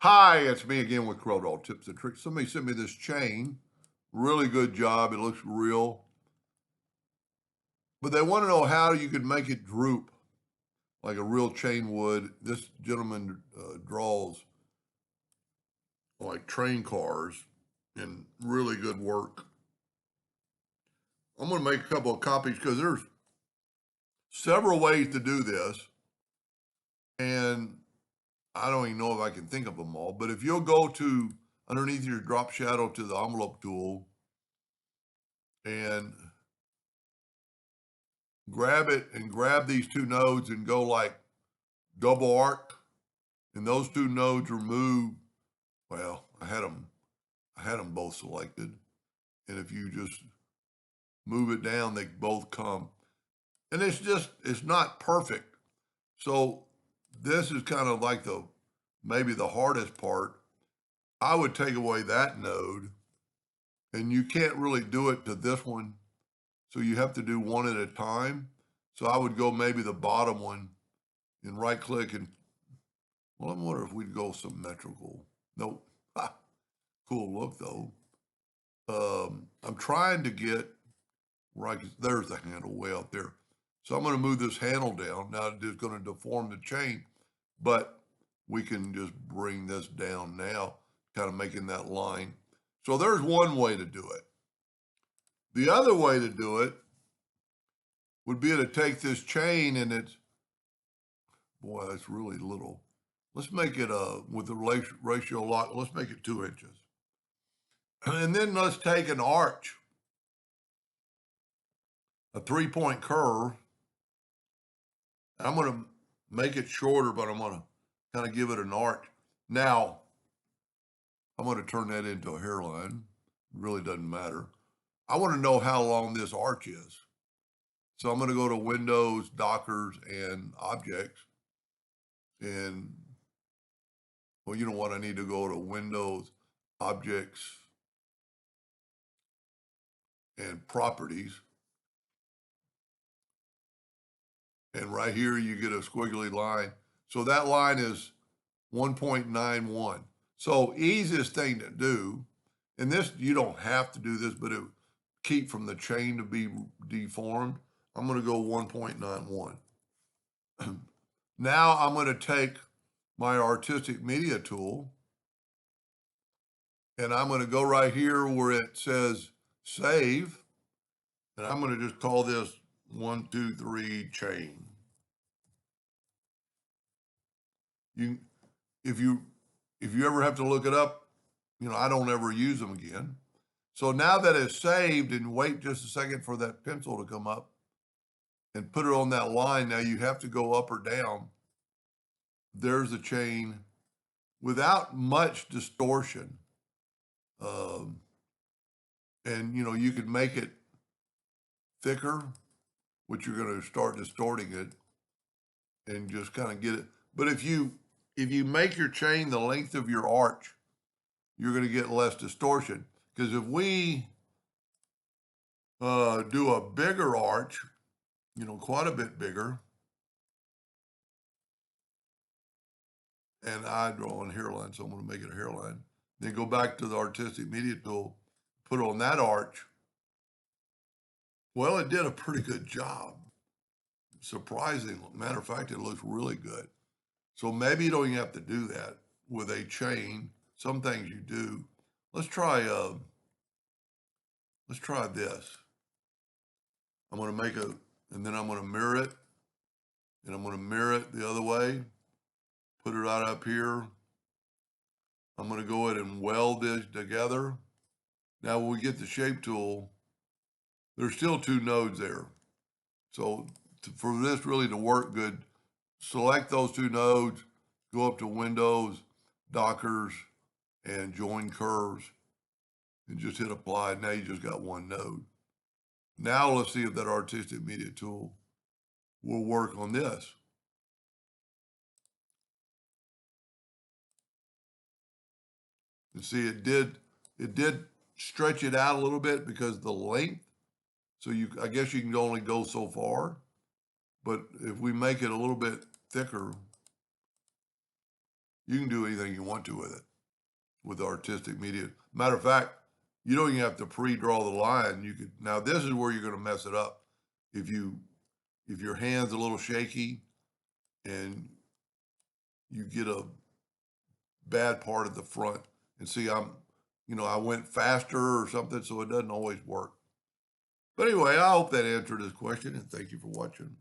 Hi, it's me again with Corel Tips and Tricks. Somebody sent me this chain. Really good job. It looks real. But they want to know how you could make it droop like a real chain would. This gentleman draws like train cars in really good work. I'm going to make a couple of copies because there's several ways to do this. And I don't even know if I can think of them all. But if you'll go to underneath your drop shadow to the envelope tool and grab it and grab these two nodes and go like double arc, and those two nodes are moved. Well, I had them both selected, and if you just move it down, they both come. And it's not perfect. So this is kind of like maybe the hardest part. I would take away that node, and you can't really do it to this one. So you have to do one at a time. So I would go maybe the bottom one and right click and, well, I wonder if we'd go symmetrical. Nope. Ha, cool look though. I'm trying to get right. There's the handle way out there. So I'm going to move this handle down. Now it's going to deform the chain, but we can just bring this down now, kind of making that line. So there's one way to do it. The other way to do it would be to take this chain and boy, that's really little. Let's make it with the ratio lock, let's make it 2 inches. And then let's take an arch, a 3-point curve. I'm going to make it shorter, but I'm going to kind of give it an arch. Now, I'm going to turn that into a hairline. It really doesn't matter. I want to know how long this arch is. So I'm going to go to Windows, Dockers, and Objects. And, well, you know what? I need to go to Windows, Objects, and Properties. And right here, you get a squiggly line. So that line is 1.91. So easiest thing to do, and this, you don't have to do this, but it keep from the chain to be deformed. I'm going to go 1.91. Now I'm going to take my artistic media tool and I'm going to go right here where it says save. And I'm going to just call this 1, 2, 3 chain. You, if you ever have to look it up, I don't ever use them again. So now that it's saved, and wait just a second for that pencil to come up and put it on that line. Now you have to go up or down. There's a chain without much distortion. Um, and you could make it thicker, which you're going to start distorting it and just kind of get it. But if you make your chain the length of your arch, you're going to get less distortion. Because if we do a bigger arch, quite a bit bigger, and I draw a hairline, so I'm going to make it a hairline. Then go back to the artistic media tool, put on that arch. Well, it did a pretty good job. Surprising. Matter of fact, it looks really good. So maybe you don't even have to do that with a chain. Some things you do. Let's try this. I'm going to make and then I'm going to mirror it, and I'm going to mirror it the other way. Put it right up here. I'm going to go ahead and weld this together. Now, when we get the shape tool, there's still 2 nodes there. So for this really to work good, select those 2 nodes, go up to Windows, Dockers, and Join Curves, and just hit apply. Now you just got 1 node. Now let's see if that artistic media tool will work on this. And see, it did stretch it out a little bit because the length. So I guess you can only go so far. But if we make it a little bit thicker, You can do anything you want to with it, with artistic media. Matter of fact, you don't even have to pre-draw the line. You could, now this is where you're going to mess it up. If your hand's a little shaky and you get a bad part at the front, and see, I went faster or something, so it doesn't always work. But anyway, I hope that answered his question, and thank you for watching.